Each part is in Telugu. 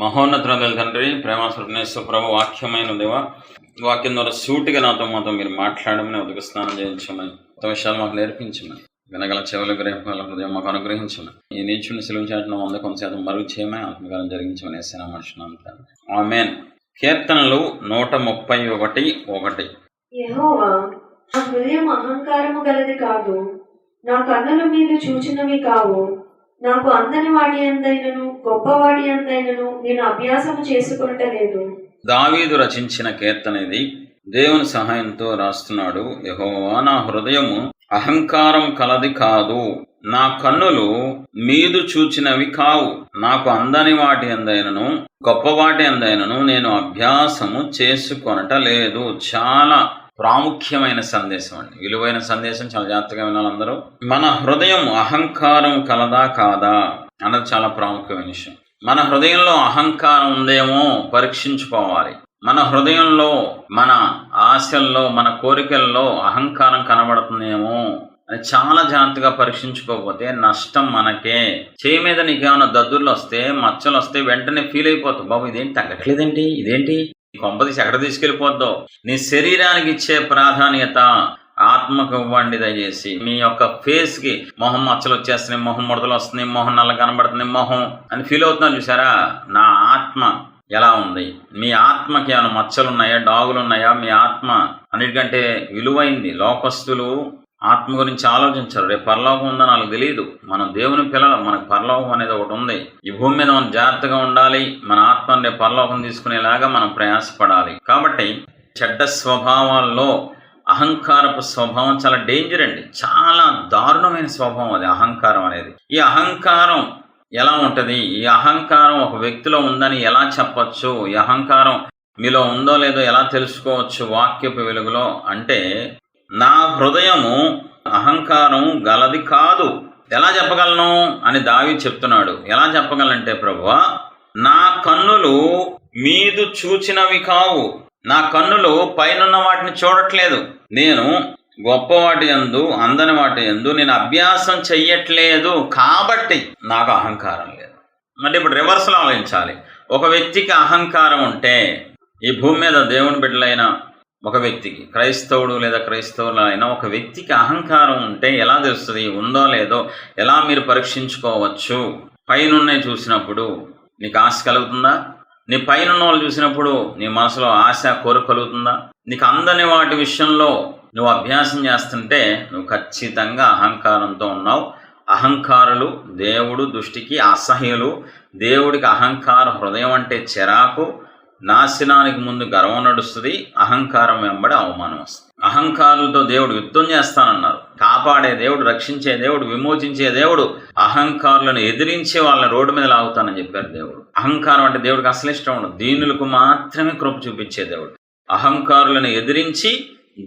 మహోన్నతుల తండ్రి, ప్రేమ స్వప్నేశ్వర ప్రభు, వాక్యమైన దేవ, వాక్యం ద్వారా సూటిగా మాతో మీరు మాట్లాడమని, ఉదక స్నానం చేయించమని, కొత్త విషయాలు మాకు నేర్పించమని, వినగల చెవులు గ్రహింపగల హృదయం మాకు అనుగ్రహించమని, ఈ నీచుని సెలవుచాటిన 100% మరుగు చేయమని, ఆత్మకారం జరిగించమని వేసిన మనుషులు. ఆమేన్. కీర్తనలు 131:1. యెహోవా, నా హృదయం అహంకారము గలది కాదు, నా కన్నుల మీద చూచినవి కావు. నాకు అందని వాటి అందైనను గొప్ప వాటి అందైనను నేను అభ్యాసము చేసుకొనటలేదు. దావీదు రచించిన కీర్తన ఇది. దేవుని సహాయంతో రాస్తున్నాడు. యెహోవా, నా హృదయము అహంకారం కలది కాదు, నా కన్నులు మీదు చూచినవి కావు. నాకు అందని వాటి అందైనను గొప్ప వాటి అందైనను నేను అభ్యాసము చేసుకొనటలేదు. చాలా ప్రాముఖ్యమైన సందేశం అండి, విలువైన సందేశం. చాలా జాగ్రత్తగా వినాలి అందరూ. మన హృదయం అహంకారం కలదా కాదా అన్నది చాలా ప్రాముఖ్యమైన విషయం. మన హృదయంలో అహంకారం ఉందేమో పరీక్షించుకోవాలి. మన హృదయంలో, మన ఆశల్లో, మన కోరికల్లో అహంకారం కనబడుతుందేమో అని చాలా జాగ్రత్తగా పరీక్షించుకోకపోతే నష్టం మనకే. చేయి మీద నీకేమైనా దద్దుర్లు వస్తే, మచ్చలు వస్తే వెంటనే ఫీల్ అయిపోతావు, బాబు ఇదేంటి తగ్గట్లేదేంటి, ఇదేంటి కొంపదీసి ఎక్కడ తీసుకెళ్ళిపోద్దో. నీ శరీరానికి ఇచ్చే ప్రాధాన్యత ఆత్మకు ఇవ్వండి దయచేసి. మీ యొక్క ఫేస్ కి మొహం మచ్చలు వచ్చేస్తున్నాయి, మొహం ముడతలు వస్తున్నాయి, మొహం నల్ల కనబడుతుంది, మొహం అని ఫీల్ అవుతున్నాను చూసారా. నా ఆత్మ ఎలా ఉంది? మీ ఆత్మకి ఏమైనా మచ్చలు ఉన్నాయా, డాగులు ఉన్నాయా? మీ ఆత్మ అన్నిటికంటే విలువైంది. లోకస్తులు ఆత్మ గురించి ఆలోచించారు. రేపు పరలోకం ఉందని వాళ్ళకి తెలియదు. మనం దేవుని పిల్లలు, మనకు పరలోకం అనేది ఒకటి ఉంది. ఈ భూమి మీద మనం జాగ్రత్తగా ఉండాలి. మన ఆత్మని రేపు పరలోకం తీసుకునేలాగా మనం ప్రయాసపడాలి. కాబట్టి చెడ్డ స్వభావాల్లో అహంకారపు స్వభావం చాలా డేంజర్ అండి. చాలా దారుణమైన స్వభావం అది, అహంకారం అనేది. ఈ అహంకారం ఎలా ఉంటది? ఈ అహంకారం ఒక వ్యక్తిలో ఉందని ఎలా చెప్పచ్చు? ఈ అహంకారం మీలో ఉందో లేదో ఎలా తెలుసుకోవచ్చు వాక్యపు వెలుగులో అంటే, నా హృదయము అహంకారం గలది కాదు. ఎలా చెప్పగలను అని దావీదు చెప్తున్నాడు. ఎలా చెప్పగలంటే, ప్రభువా, నా కన్నులు మీదు చూచినవి కావు. నా కన్నులు పైనున్న వాటిని చూడట్లేదు. నేను గొప్ప వాటి యందు, అందని వాటి యందు నేను అభ్యాసం చెయ్యట్లేదు, కాబట్టి నాకు అహంకారం లేదు. అంటే ఇప్పుడు రివర్స్లో ఆలోచించాలి. ఒక వ్యక్తికి అహంకారం ఉంటే, ఈ భూమి మీద దేవుని బిడ్డలైన ఒక వ్యక్తికి, క్రైస్తవుడు లేదా క్రైస్తవులు అయినా ఒక వ్యక్తికి అహంకారం ఉంటే ఎలా తెలుస్తుంది? ఉందో లేదో ఎలా మీరు పరీక్షించుకోవచ్చు? పైనున్నవి చూసినప్పుడు నీకు ఆశ కలుగుతుందా? నీ పైన వాళ్ళు చూసినప్పుడు నీ మనసులో ఆశ, కోరిక కలుగుతుందా? నీకు అందని వాటి విషయంలో నువ్వు అభ్యాసం చేస్తుంటే నువ్వు ఖచ్చితంగా అహంకారంతో ఉన్నావు. అహంకారులు దేవుడు దృష్టికి అసహ్యులు. దేవుడికి అహంకార హృదయం అంటే చిరాకు. నాశనానికి ముందు గర్వం నడుస్తుంది, అహంకారం వెంబడి అవమానం వస్తుంది. అహంకారులతో దేవుడు యుద్ధం చేస్తానన్నారు. కాపాడే దేవుడు, రక్షించే దేవుడు, విమోచించే దేవుడు. అహంకారులను ఎదిరించి వాళ్ళని రోడ్డు మీద లాగుతానని చెప్పారు దేవుడు. అహంకారం అంటే దేవుడికి అసలు ఇష్టం ఉండదు. దీనులకు మాత్రమే కృప చూపించే దేవుడు. అహంకారులను ఎదిరించి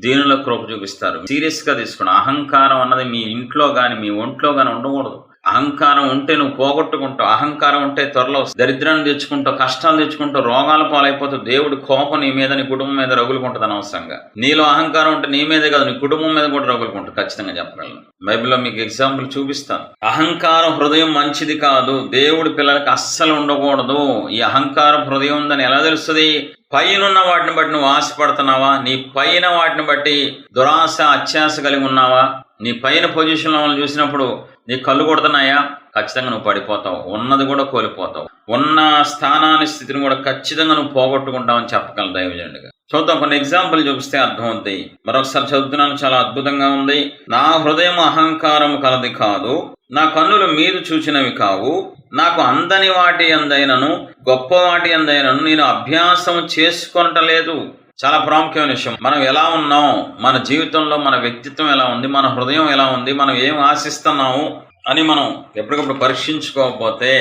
దీనుల కృప చూపిస్తారు. సీరియస్ గా తీసుకున్నాం. అహంకారం అన్నది మీ ఇంట్లో గాని మీ ఒంట్లో గాని ఉండకూడదు. అహంకారం ఉంటే నువ్వు పోగొట్టుకుంటావు. అహంకారం ఉంటే త్వరలో దరిద్రాన్ని తెచ్చుకుంటావు, కష్టాలు తెచ్చుకుంటావు, రోగాల పాలైపోతావు. దేవుడి కోపం నీ మీద, నీ కుటుంబం మీద రగులుకుంటుంది అనవసరంగా. నీలో అహంకారం ఉంటే నీ మీదే కాదు, నీ కుటుంబం మీద కూడా రగులుకుంటుంది. ఖచ్చితంగా చెప్పగలను. బైబిల్లో మీకు ఎగ్జాంపుల్ చూపిస్తాను. అహంకారం హృదయం మంచిది కాదు. దేవుడి పిల్లలకి అస్సలు ఉండకూడదు. ఈ అహంకారం హృదయం ఉందని ఎలా తెలుస్తుంది? పైనున్న వాటిని బట్టి నువ్వు ఆశపడుతున్నావా? నీ పైన వాటిని బట్టి దురాశ, అత్యాశ కలిగి ఉన్నావా? నీ పైన పొజిషన్లో వాళ్ళని చూసినప్పుడు నీ కళ్ళు కొడుతున్నాయా? ఖచ్చితంగా నువ్వు పడిపోతావు. ఉన్నది కూడా కోల్పోతావు. ఉన్న స్థానాన్ని, స్థితిని కూడా ఖచ్చితంగా నువ్వు పోగొట్టుకుంటావని చెప్పగలను దైవజనుడిగా. చూద్దాం, కొన్ని ఎగ్జాంపుల్ చూపిస్తే అర్థమవుతాయి. మరొకసారి చదువుతున్నాను, చాలా అద్భుతంగా ఉంది. నా హృదయం అహంకారం కలది కాదు, నా కన్నులు మీరు చూచినవి కావు. నాకు అందని వాటి అందైనను గొప్ప వాటి అందైనను నేను అభ్యాసం చేసుకొనటలేదు. చాలా ప్రాముఖ్యమైన విషయం. మనం ఎలా ఉన్నాం, మన జీవితంలో మన వ్యక్తిత్వం ఎలా ఉంది, మన హృదయం ఎలా ఉంది, మనం ఏం ఆశిస్తున్నాము అని మనం ఎప్పటికప్పుడు పరీక్షించుకోకపోతే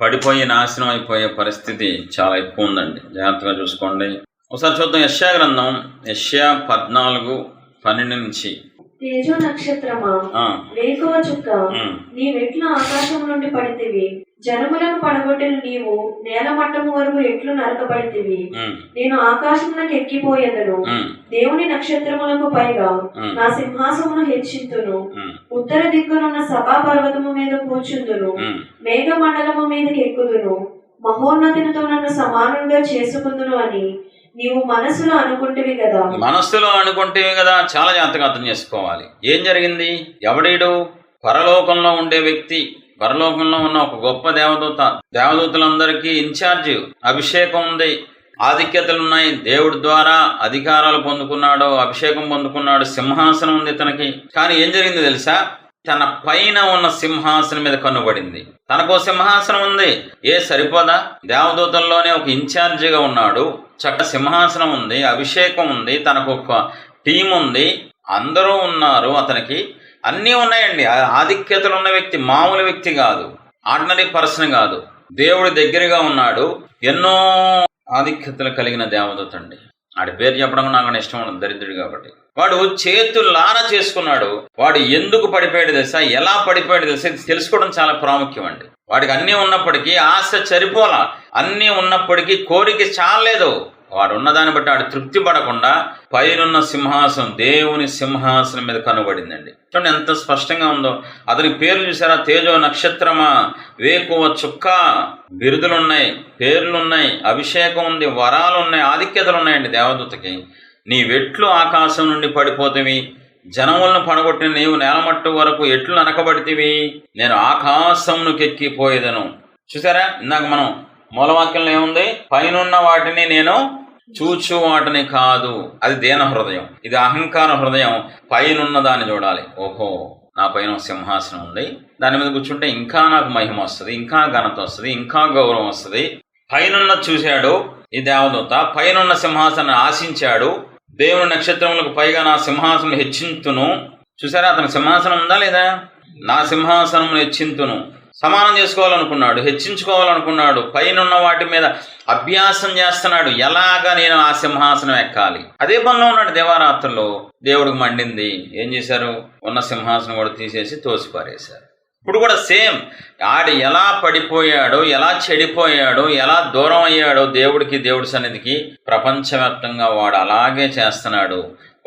పడిపోయి నాశనం అయిపోయే పరిస్థితి చాలా ఎక్కువ ఉందండి. జాగ్రత్తగా చూసుకోండి. ఒకసారి చూద్దాం యెషయా గ్రంథం, యెషయా 14:12 నుంచి. తేజో నక్షత్రమా, వేకువ చుక్క, నీవెట్లు ఆకాశం నుండి పడితివి. జనములను పడగొట్టిన నీవు నేల మట్టము వరకు ఎట్లు నరకబడితివి. నేను ఆకాశములకు ఎక్కిపోయేదను, దేవుని నక్షత్రములకు పైగా నా సింహాసమును హెచ్చింతును. ఉత్తర దిక్కునున్న సభా పర్వతము మీద కూర్చుందును, మేఘ మండలము మీదకి ఎక్కుదును. మహోన్నతితో నన్ను సమానంగా చేసుకుందును అని నీవు మనసులో అనుకుంటేవి కదా. మనస్సులో అనుకుంటేవి కదా. చాలా జాగ్రత్తగా అర్థం చేసుకోవాలి. ఏం జరిగింది? ఎవడీడు? పరలోకంలో ఉండే వ్యక్తి, పరలోకంలో ఉన్న ఒక గొప్ప దేవదూత, దేవదూతలందరికీ ఇన్ఛార్జ్, అభిషేకం ఉంది, ఆధిక్యతలున్నాయి, దేవుడి ద్వారా అధికారాలు పొందుకున్నాడు, అభిషేకం పొందుకున్నాడు, సింహాసనం ఉంది ఇతనికి. కానీ ఏం జరిగింది తెలుసా? తన పైన ఉన్న సింహాసనం మీద కన్నుబడింది. తనకో సింహాసనం ఉంది, సరిపోదా? దేవదూతల్లోనే ఒక ఇన్ఛార్జిగా ఉన్నాడు, చక్క సింహాసనం ఉంది, అభిషేకం ఉంది, తనకు ఒక టీం ఉంది, అందరూ ఉన్నారు, అతనికి అన్నీ ఉన్నాయండి. ఆధిక్యతలు ఉన్న వ్యక్తి మామూలు వ్యక్తి కాదు, ఆర్డినరీ పర్సన్ కాదు, దేవుడి దగ్గరగా ఉన్నాడు. ఎన్నో ఆధిక్యతలు కలిగిన దేవదూత అండి. ఆడి పేరు చెప్పడం నాకు ఇష్టం ఉండదు, దరిద్రుడు కాబట్టి. వాడు చేతులారా చేసుకున్నాడు. వాడు ఎందుకు పడిపోయాడు తెలుసా? ఎలా పడిపోయాడు తెలుసా? తెలుసుకోవడం చాలా ప్రాముఖ్యం అండి. వాడికి అన్నీ ఉన్నప్పటికీ ఆశ సరిపోలా, అన్నీ ఉన్నప్పటికీ కోరిక చాలలేదు. వాడు ఉన్నదాన్ని బట్టి వాడు తృప్తి పడకుండా పైనున్న సింహాసనం, దేవుని సింహాసనం మీద కనబడిందండి. చూడండి ఎంత స్పష్టంగా ఉందో. అతని పేర్లు చూసారా? తేజో నక్షత్రమా, వేకువ చుక్క. బిరుదులున్నాయి, పేర్లున్నాయి, అభిషేకం ఉంది, వరాలు ఉన్నాయి, ఆధిక్యతలు ఉన్నాయండి దేవదూతకి. నీ వెట్లు ఆకాశం నుండి పడిపోతేవి, జనములను పడగొట్టిన నీవు నేలమట్టు వరకు ఎట్లు నరకబడితివి, నేను ఆకాశమునకెక్కిపోయేదను. చూసారా? ఇందాక మనం మూలవాక్యంలో ఏముంది? పైనున్న వాటిని నేను చూచు వాటిని కాదు. అది దీన హృదయం, ఇది అహంకార హృదయం. పైనున్న దాన్ని చూడాలి. ఓహో, నా పైన సింహాసనం ఉంది, దాని మీద కూర్చుంటే ఇంకా నాకు మహిమ వస్తుంది, ఇంకా ఘనత వస్తుంది, ఇంకా గౌరవం వస్తుంది. పైనున్న చూశాడు ఈ దేవదూత, పైనున్న సింహాసనాన్ని ఆశించాడు. దేవుని నక్షత్రములకు పైగా నా సింహాసనం హెచ్చింతును. చూసారా? అతని సింహాసనం ఉందా లేదా? నా సింహాసనం హెచ్చింతును. సమానం చేసుకోవాలనుకున్నాడు, హెచ్చించుకోవాలనుకున్నాడు, పైనున్న వాటి మీద అభ్యాసం చేస్తున్నాడు. ఎలాగా నేను ఆ సింహాసనం ఎక్కాలి, అదే పనిలో ఉన్నాడు. దేవారాత్రుల్లో దేవుడికి మండింది. ఏం చేశారు? ఉన్న సింహాసనం కూడా తీసేసి తోసిపారేశారు. ఇప్పుడు కూడా సేమ్. ఆడు ఎలా పడిపోయాడో, ఎలా చెడిపోయాడో, ఎలా దూరం అయ్యాడో దేవుడికి, దేవుడి సన్నిధికి, ప్రపంచవ్యాప్తంగా వాడు అలాగే చేస్తున్నాడు.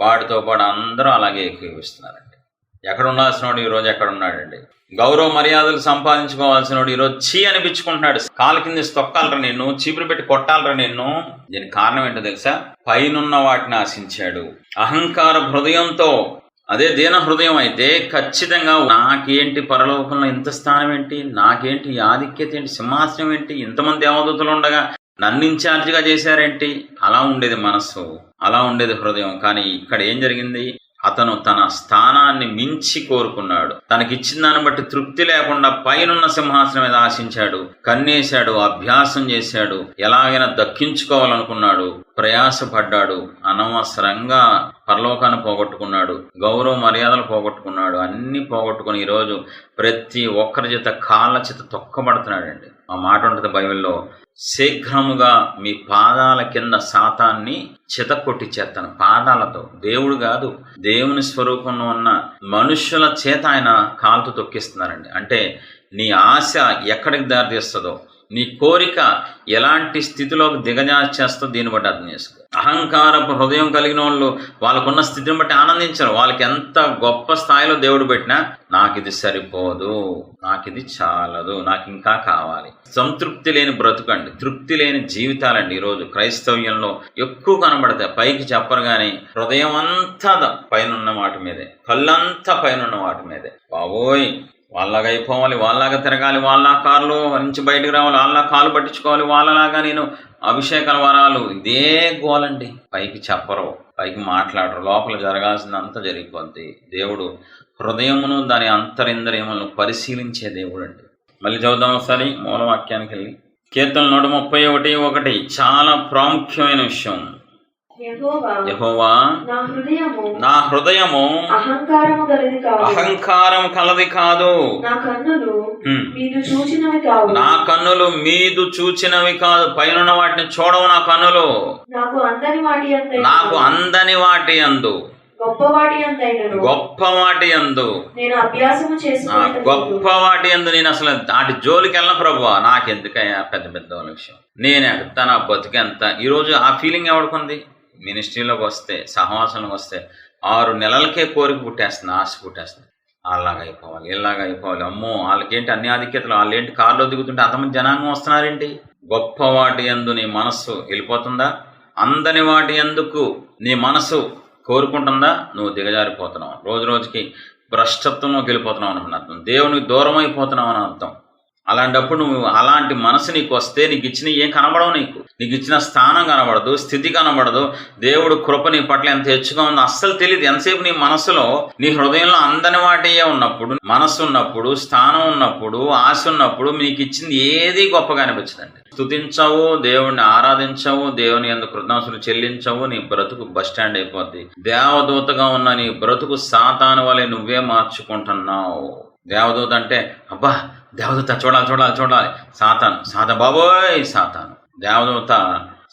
వాడితో పాటు అందరూ అలాగే ఏకీభవిస్తున్నారండి. ఎక్కడ ఉండాల్సిన వాడు ఈరోజు ఎక్కడ ఉన్నాడండి? గౌరవ మర్యాదలు సంపాదించుకోవాల్సిన వాడు ఈరోజు చీ అనిపించుకుంటున్నాడు. కాలు కింద తొక్కాలరా నిన్ను, చీపురు పెట్టి కొట్టాలరా నిన్ను. దీనికి కారణం ఏంటో తెలుసా? పైనున్న వాటిని ఆశించాడు అహంకార హృదయంతో. అదే దీన హృదయం అయితే ఖచ్చితంగా నాకేంటి పరలోకంలో ఇంత స్థానం ఏంటి, నాకేంటి ఈ ఆధిక్యత ఏంటి, సింహాసనం ఏంటి, ఇంతమంది దేవదూతలు ఉండగా నన్ను ఇన్ఛార్జిగా చేశారేంటి, అలా ఉండేది మనస్సు, అలా ఉండేది హృదయం. కానీ ఇక్కడ ఏం జరిగింది? అతను తన స్థానాన్ని మించి కోరుకున్నాడు. తనకిచ్చిన దాన్ని బట్టి తృప్తి లేకుండా పైనున్న సింహాసనం మీద ఆశించాడు, కన్నేశాడు, అభ్యాసం చేశాడు, ఎలాగైనా దక్కించుకోవాలనుకున్నాడు, ప్రయాసపడ్డాడు, అనవసరంగా పరలోకాన్ని పోగొట్టుకున్నాడు, గౌరవ మర్యాదలు పోగొట్టుకున్నాడు, అన్నీ పోగొట్టుకుని ఈరోజు ప్రతి ఒక్కరి చేత కాళ్ళ చేత తొక్కబడుతున్నాడండి. ఆ మాట ఉంటుంది బైబిల్లో, శీఘ్రముగా మీ పాదాల కింద సాతాన్ని చితకొట్టిచేస్తాను. పాదాలతో, దేవుడు కాదు, దేవుని స్వరూపంలో ఉన్న మనుష్యుల చేత ఆయన కాలుతో తొక్కిస్తున్నారండి. అంటే నీ ఆశ ఎక్కడికి దారితీస్తుందో, నీ కోరిక ఎలాంటి స్థితిలోకి దిగజార్చేస్తో దీన్ని బట్టి అర్థం చేసుకో. అహంకారపు హృదయం కలిగిన వాళ్ళు వాళ్ళకున్న స్థితిని బట్టి ఆనందించరు. వాళ్ళకి ఎంత గొప్ప స్థాయిలో దేవుడు పెట్టినా నాకు ఇది సరిపోదు, నాకు ఇది చాలదు, నాకు ఇంకా కావాలి. సంతృప్తి లేని బ్రతుకండి, తృప్తి లేని జీవితాలండి ఈరోజు క్రైస్తవ్యంలో ఎక్కువ కనబడతాయి. పైకి చెప్పరు కానీ హృదయం అంతా పైనున్న వాటి మీదే, కళ్ళంతా పైనున్న వాటి మీదే. బాబోయ్, వాళ్ళలాగా అయిపోవాలి, వాళ్ళలాగా తిరగాలి, వాళ్ళ కారులో నుంచి బయటకు రావాలి, వాళ్ళ కాలు పట్టించుకోవాలి, వాళ్ళలాగా నేను అభిషేకాల వరాలు, ఇదే గోలండి. పైకి చెప్పరు, పైకి మాట్లాడరు, లోపల జరగాల్సిందంతా జరిగిపోద్ది. దేవుడు హృదయమును దాని అంతరింద్రియములను పరిశీలించే దేవుడు అండి. మళ్ళీ చదువుదాం ఒకసారి మూలవాక్యానికి వెళ్ళి. కీర్తన 131:1 చాలా ప్రాముఖ్యమైన విషయం. యెహోవా నా హృదయము అహంకారం కలది కాదు, నా కన్నులు మీదు చూచినవి కాదు. పైన వాటిని చూడవు నా కన్నులు, నాకు అందని వాటి యందు, గొప్ప వాటి యందు, గొప్ప వాటి యందు నేను అసలు వాటి జోలికి వెళ్ళిన ప్రభువా, నాకెందుకయ్యా పెద్ద పెద్ద విషయం, నేను ఎంత, నా బతుకెంత. ఈరోజు ఆ ఫీలింగ్ ఎవడుకుంది? మినిస్ట్రీలోకి వస్తే, సహవాసంలోకి వస్తే 6 నెలలకే కోరిక పుట్టేస్తుంది, ఆశ పుట్టేస్తుంది. అలాగ అయిపోవాలి, ఇలాగ అయిపోవాలి. అమ్మో, వాళ్ళకేంటి అన్ని ఆధిక్యతలు, వాళ్ళేంటి కారులో దిగుతుంటే అంతమంది జనాంగం వస్తున్నారేంటి, గొప్ప వాటి యందు నీ మనస్సు వెళ్ళిపోతుందా? అందని వాటి యందుకు నీ మనసు కోరుకుంటుందా? నువ్వు దిగజారిపోతున్నావు, రోజు రోజుకి భ్రష్టత్వంలోకి వెళ్ళిపోతున్నావు అని అర్థం, దేవునికి దూరం అయిపోతున్నావు అని అర్థం. అలాంటప్పుడు నువ్వు అలాంటి మనసు నీకు వస్తే నీకు ఇచ్చిన ఏం కనబడవు, నీకు ఇచ్చిన స్థానం కనబడదు, స్థితి కనబడదు, దేవుడు కృప నీ పట్ల ఎంత హెచ్చుగా ఉందో అస్సలు తెలియదు. ఎంతసేపు నీ మనసులో నీ హృదయంలో అందని వాటియే ఉన్నప్పుడు, మనస్సు ఉన్నప్పుడు, స్థానం ఉన్నప్పుడు, ఆశ ఉన్నప్పుడు నీకు ఇచ్చింది ఏది గొప్పగా అనిపించదండి. స్తుతించవు, దేవుణ్ణి ఆరాధించవు, దేవుని యందు కృతజ్ఞతలు చెల్లించవు, నీ బ్రతుకు బస్టాండ్ అయిపోద్ది. దేవదూతగా ఉన్న నీ బ్రతుకు సాతాను వలె నువ్వే మార్చుకుంటున్నావు. దేవదూత అంటే అబ్బా దేవదూత చూడాలి, సాతాను బాబోయ్ సాతాను. దేవదూత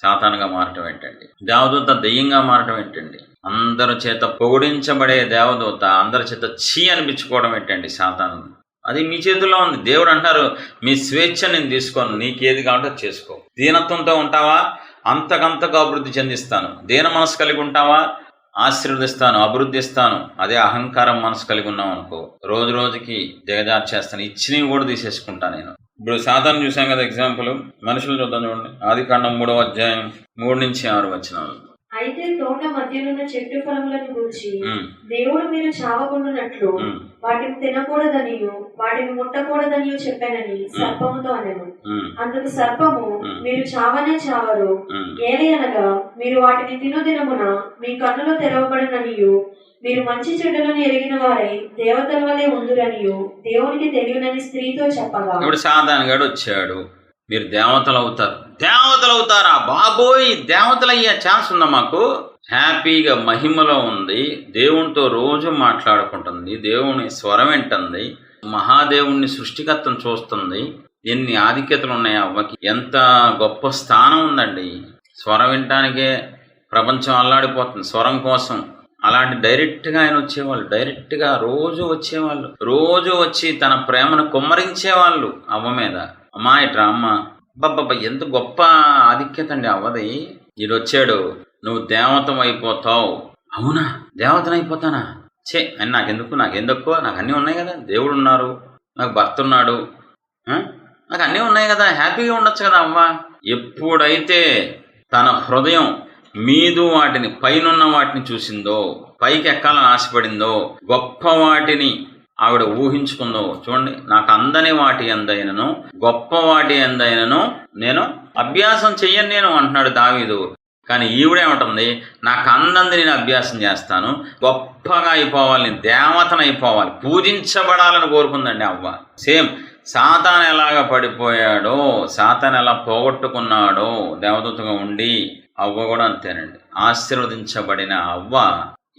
సాతానుగా మారటం ఏంటండి? దేవదూత దెయ్యంగా మారటం ఏంటండి? అందరి చేత పొగిడించబడే దేవదూత అందరి చేత చీ అనిపించుకోవడం ఏంటండి? సాతాను. అది మీ చేతుల్లో ఉంది. దేవుడు అంటారు, మీ స్వేచ్ఛ నేను తీసుకోను, నీకేది కావాలంటే చేసుకో. దీనత్వంతో ఉంటావా? అంతకంతకు అభివృద్ధి చెందిస్తాను. దీన మనసు కలిగి ఉంటావా? ఆశీర్వదిస్తాను, అభివృద్ధి ఇస్తాను. అదే అహంకారం మనసు కలిగి ఉన్నాం అనుకో, రోజు రోజుకి దిగజారు చేస్తాను, ఇచ్చినవి కూడా తీసేసుకుంటాను నేను. ఇప్పుడు సాతాను చూసాం కదా ఎగ్జాంపుల్. మనుషులు చూద్దాం చూడండి. ఆదికాండం 3వ అధ్యాయం 3-6 వచనాలు. అయితే తోట మధ్యనున్న చెట్టు ఫలములను గురించి దేవుడు మీరు చావకుండానట్లు వాటిని తినకూడదనియు వాటిని ముట్టకూడదనియు చెప్పానని సర్పముతో అనెను. అందుకు సర్పము, మీరు చావనే చావరు, ఏలయనగా మీరు వాటిని తినుదినమున మీ కన్నులు తెరవబడననియు మీరు మంచి చెడ్డలను ఎరిగిన వారై దేవతల వలె ఉందురనియు దేవునికి తెలియనని స్త్రీతో చెప్పగా. ఇప్పుడు సాతానుగాడు వచ్చాడు, మీరు దేవతలు అవుతారా? బాబోయ్, దేవతలు అయ్యే ఛాన్స్ ఉందా మాకు? హ్యాపీగా మహిమలో ఉంది, దేవునితో రోజు మాట్లాడుకుంటుంది, దేవుని స్వరం వింటుంది, మహాదేవుణ్ణి సృష్టికర్తను చూస్తుంది. ఎన్ని ఆధిక్యతలు ఉన్నాయి అవ్వకి, ఎంత గొప్ప స్థానం ఉందండి. స్వరం వినటానికే ప్రపంచం అల్లాడిపోతుంది స్వరం కోసం. అలాంటి డైరెక్ట్గా ఆయన వచ్చేవాళ్ళు, డైరెక్ట్గా రోజు వచ్చేవాళ్ళు, రోజు వచ్చి తన ప్రేమను కుమ్మరించేవాళ్ళు అవ్వ మీద. అమ్మా ఇట్రా అమ్మ, బాబ్బా ఎంత గొప్ప ఆధిక్యత అండి అవ్వది. ఈడొచ్చాడు, నువ్వు దేవతం అయిపోతావు. అవునా, దేవతను అయిపోతానా? అని నాకెందుకు, నాకు అన్నీ ఉన్నాయి కదా, దేవుడు ఉన్నారు, నాకు భర్త ఉన్నాడు, నాకు అన్నీ ఉన్నాయి కదా, హ్యాపీగా ఉండొచ్చు కదా అవ్వ. ఎప్పుడైతే తన హృదయం మీదు వాటిని పైనున్న వాటిని చూసిందో, పైకి ఎక్కాలని ఆశపడిందో, గొప్ప వాటిని ఆవిడ ఊహించుకుందో, చూడండి, నాకు అందని వాటి ఎందైనను గొప్ప వాటి ఎందైనను నేను అభ్యాసం చెయ్యను నేను అంటున్నాడు దావీదు. కానీ ఈవిడేమంటుంది, నాకు అందంది నేను అభ్యాసం చేస్తాను, గొప్పగా అయిపోవాలి, దేవతను అయిపోవాలి, పూజించబడాలని కోరుకుందండి అవ్వ. సేమ్ సాతాను ఎలాగ పడిపోయాడో, సాతాను ఎలా పోగొట్టుకున్నాడో దేవదూతగా ఉండి, అవ్వ కూడా అంతేనండి. ఆశీర్వదించబడిన అవ్వ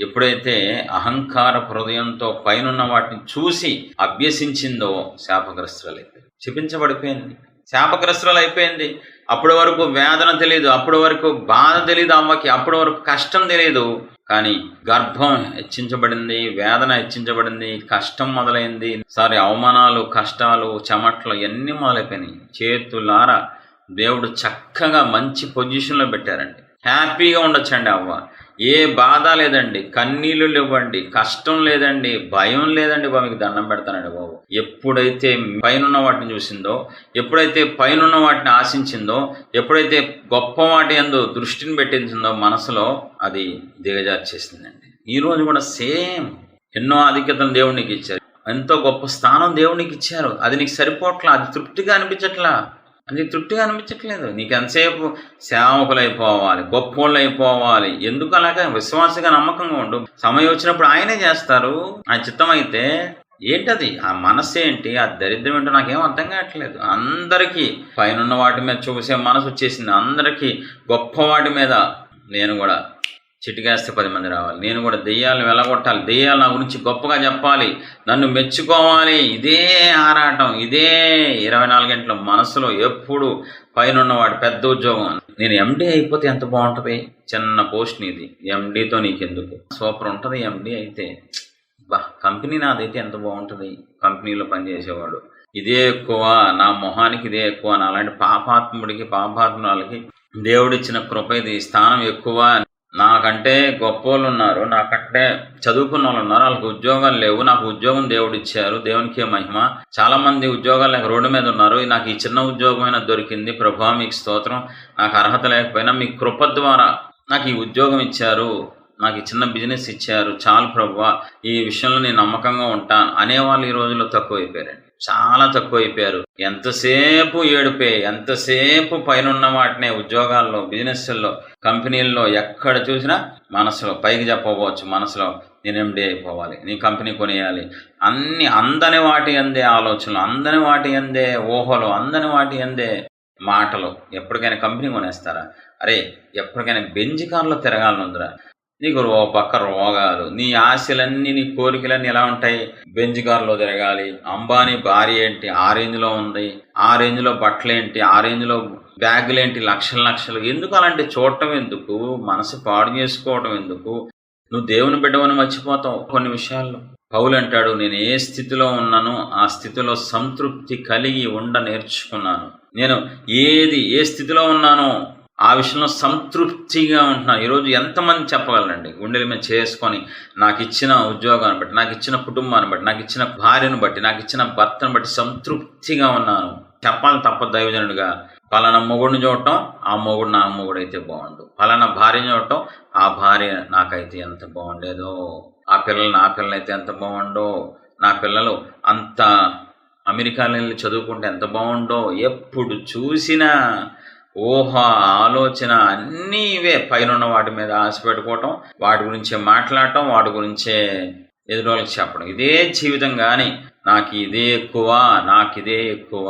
ఎప్పుడైతే అహంకార హృదయంతో పైనున్న వాటిని చూసి అభ్యసించిందో శాపగ్రస్తులైపోయింది, శపించబడిపోయింది, శాపగ్రస్తులు అయిపోయింది. అప్పటి వరకు వేదన తెలియదు, అప్పటి వరకు బాధ తెలియదు అమ్మకి, అప్పటి వరకు కష్టం తెలియదు. కానీ గర్భం హెచ్చించబడింది, వేదన హెచ్చించబడింది, కష్టం మొదలైంది, అవమానాలు, కష్టాలు, చెమట్లు ఇవన్నీ మొదలైపోయినాయి. చేతులారా దేవుడు చక్కగా మంచి పొజిషన్లో పెట్టారండి. హ్యాపీగా ఉండొచ్చండి అవ్వ. ఏ బాధ లేదండి, కన్నీళ్ళు లేవండి, కష్టం లేదండి, భయం లేదండి. మీకు దండం పెడతానండి బాబు. ఎప్పుడైతే పైనున్న వాటిని చూసిందో, ఎప్పుడైతే పైనున్న వాటిని ఆశించిందో, ఎప్పుడైతే గొప్ప వాటి యందు దృష్టిని పెట్టించిందో మనసులో, అది దిగజార్చేసిందండి. ఈరోజు కూడా సేమ్ ఎన్నో ఆధిక్యతలు దేవునికి ఇచ్చారు, ఎంతో గొప్ప స్థానం దేవునికి ఇచ్చారు. అది నీకు సరిపోవట్లా, అది తృప్తిగా అనిపించట్లేదు. నీకు ఎంతసేపు సేవకులు అయిపోవాలి, గొప్పోళ్ళు అయిపోవాలి. ఎందుకు అలాగా? విశ్వాసంగా నమ్మకంగా ఉండు. సమయం వచ్చినప్పుడు ఆయనే చేస్తారు, ఆయన చిత్తం అయితే. ఏంటది ఆ మనస్సు ఏంటి, ఆ దరిద్రం ఏంటో నాకేం అర్థం కావట్లేదు. అందరికీ పైనున్న వాటి మీద చూసే మనసు వచ్చేసింది, అందరికీ గొప్ప వాటి మీద. నేను కూడా చిటికేస్తే 10 మంది రావాలి, నేను కూడా దెయ్యాలను వెళ్ళగొట్టాలి, దెయ్యాలు నా గురించి గొప్పగా చెప్పాలి, నన్ను మెచ్చుకోవాలి. ఇదే ఆరాటం, ఇదే 24 గంటల మనసులో ఎప్పుడు పైన వాడు పెద్ద ఉద్యోగం. నేను ఎండీ అయిపోతే ఎంత బాగుంటుంది, చిన్న పోస్ట్ నీది, ఎండీతో నీకెందుకు, సూపర్ ఉంటుంది ఎండీ అయితే. కంపెనీ నాదైతే ఎంత బాగుంటుంది, కంపెనీలో పనిచేసేవాడు. ఇదే ఎక్కువ, నా మొహానికి ఇదే ఎక్కువ. అలాంటి పాపాత్ముడికి, పాపాత్ములకి దేవుడిచ్చిన కృప ఇది, స్థానం ఎక్కువ. నాకంటే గొప్పోళ్ళు ఉన్నారు, నాకంటే చదువుకున్న వాళ్ళు ఉన్నారు, వాళ్ళకి ఉద్యోగాలు లేవు, నాకు ఉద్యోగం దేవుడు ఇచ్చారు, దేవునికే మహిమ. చాలా మంది ఉద్యోగాలు లేక రోడ్డు మీద ఉన్నారు, నాకు ఈ చిన్న ఉద్యోగమైనా దొరికింది, ప్రభువా మీకు స్తోత్రం. నాకు అర్హత లేకపోయినా మీ కృప ద్వారా నాకు ఈ ఉద్యోగం ఇచ్చారు, నాకు ఈ చిన్న బిజినెస్ ఇచ్చారు, చాలు ప్రభువా, ఈ విషయంలో నేను నమ్మకంగా ఉంటాను అనేవాళ్ళు ఈ రోజుల్లో తక్కువైపోయారండి, చాలా తక్కువైపోయారు. ఎంతసేపు ఏడుపే, ఎంతసేపు పైన వాటినే ఉద్యోగాల్లో, బిజినెస్ల్లో, కంపెనీల్లో ఎక్కడ చూసినా మనసులో పైకి చెప్పవచ్చు, మనసులో నేను ఎండి అయిపోవాలి, నీ కంపెనీ కొనేయాలి, అన్ని అందని వాటి అందే ఆలోచనలు, అందని వాటి అందే ఊహలు, అందని వాటి అందే మాటలు. ఎప్పటికైనా కంపెనీ కొనేస్తారా? అరే ఎప్పటికైనా బెంజ్ కార్లో తిరగాలనుందిరా? నీకు ఓ పక్క రోగాలు, నీ ఆశలన్నీ, నీ కోరికలన్నీ ఎలా ఉంటాయి? బెంజ్ కార్లో తిరగాలి, అంబానీ భార్య ఏంటి ఆ రేంజ్లో ఉంది, ఆ రేంజ్లో బట్టలేంటి, ఆ రేంజ్లో బ్యాగులేంటి, లక్షలు లక్షలు. ఎందుకు అలాంటి చూడటం ఎందుకు? మనసు పాడు చేసుకోవటం ఎందుకు? నువ్వు దేవుని బిడ్డవని మర్చిపోతావు కొన్ని విషయాల్లో. పౌలు అంటాడు, నేను ఏ స్థితిలో ఉన్నానో ఆ స్థితిలో సంతృప్తి కలిగి నేర్చుకున్నాను. నేను ఏ స్థితిలో ఉన్నానో ఆ విషయంలో సంతృప్తిగా ఉంటున్నాను. ఈరోజు ఎంతమంది చెప్పగలరండి గుండెల మీద చేసుకొని, నాకు ఇచ్చిన ఉద్యోగాన్ని బట్టి, నాకు ఇచ్చిన కుటుంబాన్ని బట్టి, నాకు ఇచ్చిన భార్యను బట్టి, నాకు ఇచ్చిన భర్తను బట్టి సంతృప్తిగా ఉన్నాను. చెప్పాలి తప్ప దైవజనుడిగా. పలానా మొగుడిని చూడటం, ఆ మొగుడు నా మొగుడు అయితే బాగుండు, పలానా భార్యని చూడటం, ఆ భార్య నాకైతే ఎంత బాగుండేదో, ఆ పిల్లలు నా పిల్లలైతే ఎంత బాగుండో, నా పిల్లలు అంత అమెరికాలో వెళ్ళి చదువుకుంటే ఎంత బాగుండో. ఎప్పుడు చూసినా ఊహ, ఆలోచన అన్నీ ఇవే. పైన వాటి మీద ఆశ పెట్టుకోవటం, వాటి గురించే మాట్లాడటం, వాటి గురించే ఎదురోళ్ళకి చెప్పడం, ఇదే జీవితం. కానీ నాకు ఇదే ఎక్కువ, నాకు ఇదే ఎక్కువ.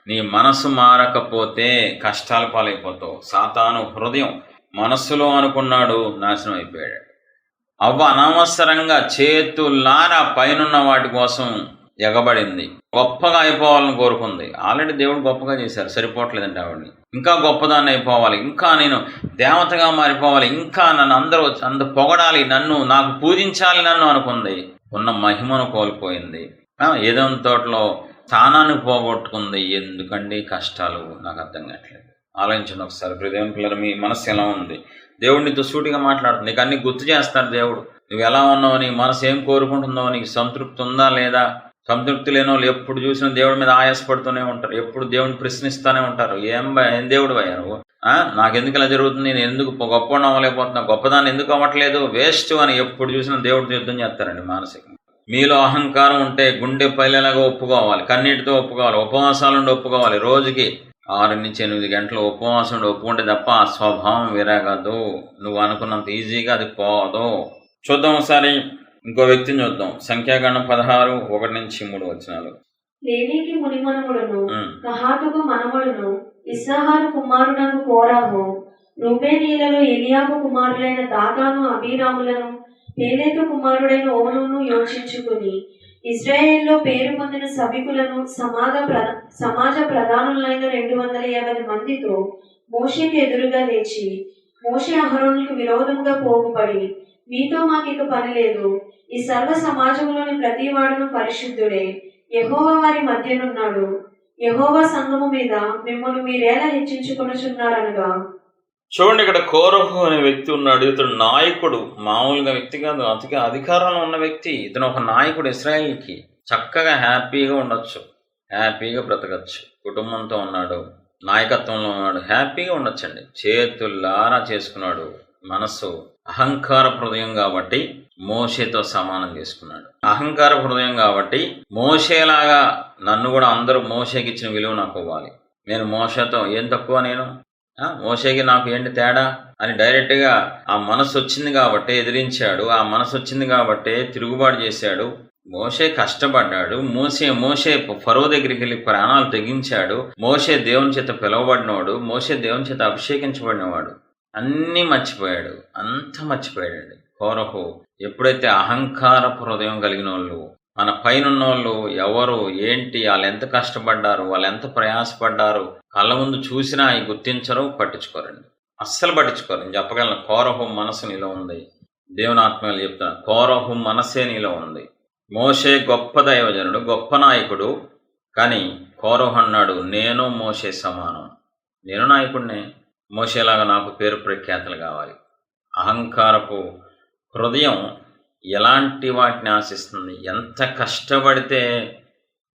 నీ మనసు మారకపోతే కష్టాల పాలైపోతావు. సాతాను హృదయం మనస్సులో అనుకున్నాడు, నాశనం అయిపోయాడు. అవ్వ అనవసరంగా చేతులారా పైనున్న వాటి కోసం ఎగబడింది, గొప్పగా అయిపోవాలని కోరుకుంది. ఆల్రెడీ దేవుడు గొప్పగా చేశారు, సరిపోవట్లేదంటే ఆవిడని. ఇంకా గొప్పదాన్ని అయిపోవాలి, ఇంకా నేను దేవతగా మారిపోవాలి, ఇంకా నన్ను అందరూ పొగడాలి, నాకు పూజించాలి నన్ను అనుకుంది. ఉన్న మహిమను కోల్పోయింది. ఏదైనా తోటలో స్థానాన్ని పోగొట్టుకుంది. ఎందుకండి కష్టాలు? నాకు అర్థం కావట్లేదు. ఆలోచించండి ఒకసారి. దేవుని పిల్లలు, మీ మనసు ఎలా ఉంది? దేవుడు నీతో సూటిగా మాట్లాడుతుంది, నీకు అన్ని గుర్తు చేస్తాడు దేవుడు. నువ్వు ఎలా ఉన్నావు, నీ మనసు ఏం కోరుకుంటుందో, నీకు సంతృప్తి ఉందా లేదా? సంతృప్తి లేని వాళ్ళు ఎప్పుడు చూసినా దేవుడి మీద ఆయాసపడుతూనే ఉంటారు, ఎప్పుడు దేవుడిని ప్రశ్నిస్తూనే ఉంటారు. ఏం దేవుడు భయ నువ్వు? నాకెందుకు ఇలా జరుగుతుంది, నేను ఎందుకు గొప్ప అవ్వలేకపోతున్నా, గొప్పదాన్ని ఎందుకు అవ్వట్లేదు, వేస్ట్ అని ఎప్పుడు చూసినా దేవుడితో యుద్ధం చేస్తారండి మానసికంగా. మీలో అహంకారం ఉంటే గుండె పైలలాగా ఒప్పుకోవాలి, కన్నీటితో ఒప్పుకోవాలి, ఉపవాసాలుండి ఒప్పుకోవాలి. రోజుకి 6 నుంచి 8 గంటలు ఉపవాసం ఉండి ఒప్పుకుంటే తప్ప ఆ స్వభావం విరగదు. నువ్వు అనుకున్నంత ఈజీగా అది పోదు. చూద్దాం ఒకసారి ఇంకో వ్యక్తిని చూద్దాం. సంఖ్యాకాండం 16:1-3 లేవీకి మునిమనుమడును, కహాతుకు మనమడును, ఇస్సాహారు కుమారునకు కోరాహు, రూబేనీయులలో ఎలియాబు కుమారులైన దాతాను, అబీరాములను, పేలేతు కుమారుడైన ఓనును యోచించుకుని ఇశ్రాయేల్లో పేరు పొందిన సభికులను, సమాజ ప్రధానులైన 250 మందితో మోషేకి ఎదురుగా లేచి, మోషే అహరోనులకు విరోధంగా పోగుపడి, మీతో మాకిక పని లేదు, ఈ సర్వ సమాజంలోని ప్రతి వాడును పరిశుద్ధుడే, యెహోవా వారి మధ్యనున్నాడు, యెహోవా సంఘము మీద మిమ్మల్ని మీరేలా హెచ్చించుకొనుచున్నారనగా. చూడండి, ఇక్కడ కోరహు అనే వ్యక్తి ఉన్నాడు. ఇతడు నాయకుడు, మామూలుగా వ్యక్తి కాదు, అధికారంలో ఉన్న వ్యక్తి. ఇతను ఒక నాయకుడు. ఇశ్రాయేల్కి చక్కగా హ్యాపీగా ఉండొచ్చు, హ్యాపీగా బ్రతకచ్చు, కుటుంబంతో ఉన్నాడు, నాయకత్వంలో ఉన్నాడు, హ్యాపీగా ఉండొచ్చండి. చేతుల్లారా చేసుకున్నాడు. మనస్సు అహంకార హృదయం కాబట్టి మోషేతో సమానం చేసుకున్నాడు. అహంకార హృదయం కాబట్టి మోషేలాగా నన్ను కూడా అందరూ మోషేకి ఇచ్చిన విలువ నాకు ఇవ్వాలి, నేను మోషేతో ఏం తక్కువ, నేను మోషేకి నాకు ఏంటి తేడా అని డైరెక్ట్గా ఆ మనసు వచ్చింది కాబట్టి ఎదిరించాడు. ఆ మనసు వచ్చింది కాబట్టి తిరుగుబాటు చేశాడు. మోషే కష్టపడ్డాడు. మోషే ఫరో దగ్గరికి వెళ్ళి ప్రాణాలు తెగించాడు. మోషే దేవుని చేత పిలువబడినవాడు, మోషే దేవుని చేత అభిషేకించబడినవాడు. అన్నీ మర్చిపోయాడు, అంతా మర్చిపోయాడు. కోరహు ఎప్పుడైతే అహంకార హృదయం కలిగిన వాళ్ళు, మన పైనున్న వాళ్ళు ఎవరు ఏంటి, వాళ్ళు ఎంత కష్టపడ్డారు, వాళ్ళు ఎంత ప్రయాసపడ్డారు, కళ్ళ ముందు చూసినా అవి గుర్తించరు, పట్టించుకోరండి, అస్సలు పట్టించుకోరు. నేను చెప్పగలను, కోరహు మనసు నీలో ఉంది. దేవుని ఆత్మలు చెప్తాను, కోరహు మనసే నీలో ఉంది. మోషే గొప్ప దైవజనుడు, గొప్ప నాయకుడు. కానీ కోరహు అన్నాడు, నేను మోషే సమానం, నేను నాయకుడినే, మోషేలాగా నాకు పేరు ప్రఖ్యాతలు కావాలి. అహంకారపు హృదయం ఎలాంటి వాటిని ఆశిస్తుంది? ఎంత కష్టపడితే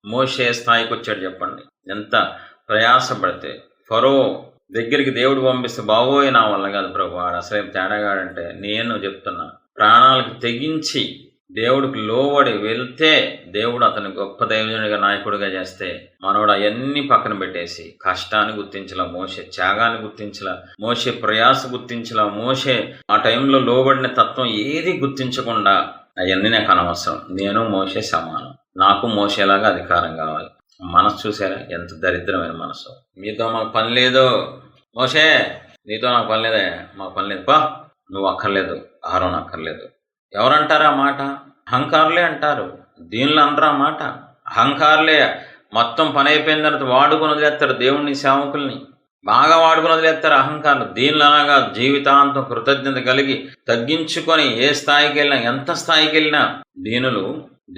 మోషే స్థాయికి వచ్చాడు చెప్పండి. ఎంత ప్రయాసపడితే. ఫరో దగ్గరికి దేవుడు పంపిస్తే, బాబోయ్ నా వల్ల కాదు ప్రభు, వాడు అసలే తేడాగాడంటే, నేను చెప్తున్నా ప్రాణాలకు తెగించి దేవుడికి లోబడి వెళ్తే దేవుడు అతని గొప్ప దైవజనుడిగా నాయకుడిగా చేస్తే, మనోడు అవన్నీ పక్కన పెట్టేసి కష్టాన్ని గుర్తించలా మోషే, త్యాగాన్ని గుర్తించలా మోషే, ప్రయాస గుర్తించలా మోషే, ఆ టైంలో లోబడిన తత్వం ఏది గుర్తించకుండా అవన్నీ నాకు అనవసరం, నేను మోషే సమానం, నాకు మోసేలాగా అధికారం కావాలి. మనసు చూసారా ఎంత దరిద్రమైన మనసు. మీతో మాకు పని లేదు మోషే, నీతో నాకు పని లేదే, మాకు పని లేదు, పా నువ్వు అక్కర్లేదు, ఆరోన్ అక్కర్లేదు. ఎవరంటారా మాట? అహంకారులే అంటారు. దీనిలో అనరా మాట. అహంకారులే మొత్తం పని అయిపోయిన తర్వాత వాడుకొని వదిలేస్తారు దేవుణ్ణి, సేవకుల్ని బాగా వాడుకొని వదిలేస్తారు అహంకారులు. దీనిలో అనగా జీవితాంతం కృతజ్ఞత కలిగి తగ్గించుకొని ఏ స్థాయికి వెళ్ళినా, ఎంత స్థాయికి వెళ్ళినా దీనులు